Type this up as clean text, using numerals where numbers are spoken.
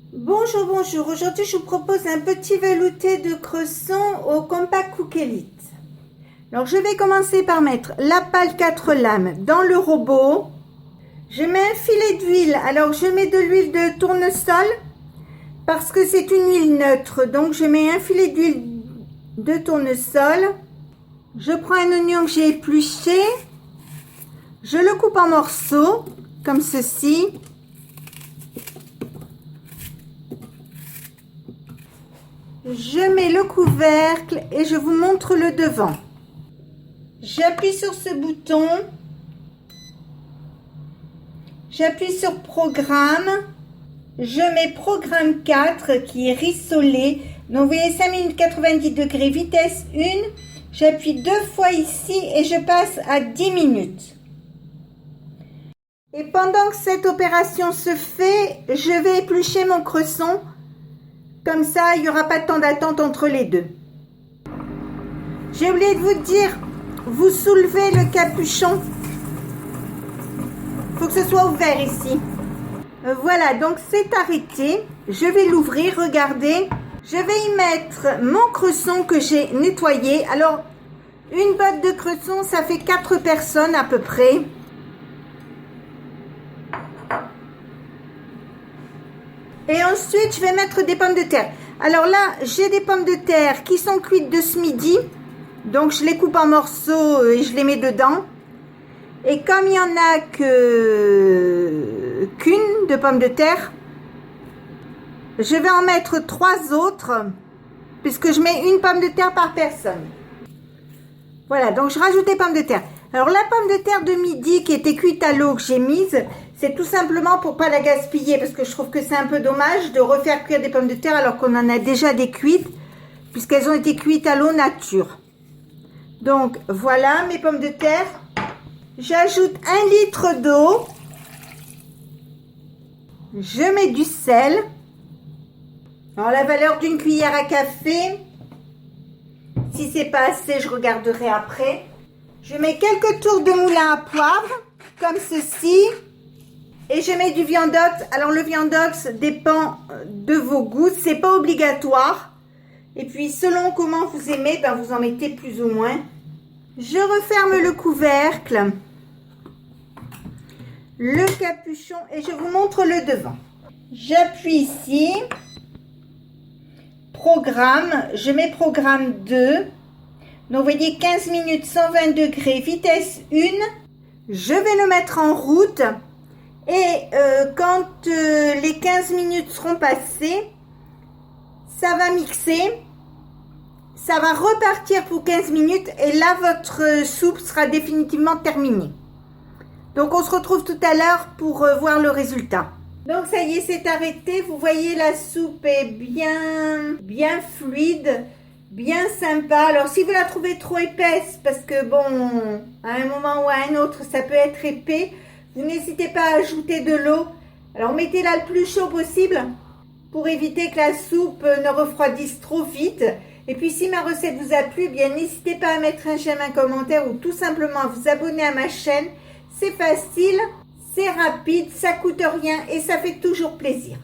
Bonjour, bonjour. Aujourd'hui, je vous propose un petit velouté de cresson au Compact Cook Elite. Alors, je vais commencer par mettre la pâle 4 lames dans le robot. Je mets un filet d'huile. Alors, je mets de l'huile de tournesol parce que c'est une huile neutre. Donc, je mets un filet d'huile de tournesol. Je prends un oignon que j'ai épluché. Je le coupe en morceaux, comme ceci. Je mets le couvercle et je vous montre le devant. J'appuie sur ce bouton. J'appuie sur Programme. Je mets Programme 4 qui est rissolé. Donc vous voyez 5 minutes 90 degrés, vitesse 1. J'appuie 2 fois ici et je passe à 10 minutes. Et pendant que cette opération se fait, je vais éplucher mon cresson. Comme ça, il n'y aura pas de temps d'attente entre les deux. J'ai oublié de vous dire, vous soulevez le capuchon. Il faut que ce soit ouvert ici. Voilà, donc c'est arrêté. Je vais l'ouvrir, regardez. Je vais y mettre mon cresson que j'ai nettoyé. Alors, une botte de cresson, ça fait 4 personnes à peu près. Et ensuite, je vais mettre des pommes de terre. Alors là, j'ai des pommes de terre qui sont cuites de ce midi. Donc, je les coupe en morceaux et je les mets dedans. Et comme il n'y en a qu'une de pommes de terre, je vais en mettre 3 autres, puisque je mets une pomme de terre par personne. Voilà, donc je rajoute des pommes de terre. Alors, la pomme de terre de midi qui était cuite à l'eau que j'ai mise, c'est tout simplement pour pas la gaspiller, parce que je trouve que c'est un peu dommage de refaire cuire des pommes de terre alors qu'on en a déjà des cuites, puisqu'elles ont été cuites à l'eau nature. Donc, voilà mes pommes de terre. J'ajoute 1 litre d'eau. Je mets du sel. Alors, la valeur d'une cuillère à café. Si c'est pas assez, je regarderai après. Je mets quelques tours de moulin à poivre, comme ceci. Et je mets du viandox. Alors, le viandox dépend de vos goûts. C'est pas obligatoire. Et puis, selon comment vous aimez, ben, vous en mettez plus ou moins. Je referme le couvercle, le capuchon et je vous montre le devant. J'appuie ici. Programme. Je mets Programme 2. Donc, vous voyez 15 minutes, 120 degrés, vitesse 1. Je vais le mettre en route. Et quand les 15 minutes seront passées, ça va mixer. Ça va repartir pour 15 minutes. Et là, votre soupe sera définitivement terminée. Donc, on se retrouve tout à l'heure pour voir le résultat. Donc, ça y est, c'est arrêté. Vous voyez, la soupe est bien fluide. Bien sympa. Alors, si vous la trouvez trop épaisse, parce que bon, à un moment ou à un autre, ça peut être épais, vous n'hésitez pas à ajouter de l'eau. Alors, mettez-la le plus chaud possible pour éviter que la soupe ne refroidisse trop vite. Et puis, si ma recette vous a plu, bien, n'hésitez pas à mettre un j'aime, un commentaire ou tout simplement à vous abonner à ma chaîne. C'est facile, c'est rapide, ça coûte rien et ça fait toujours plaisir.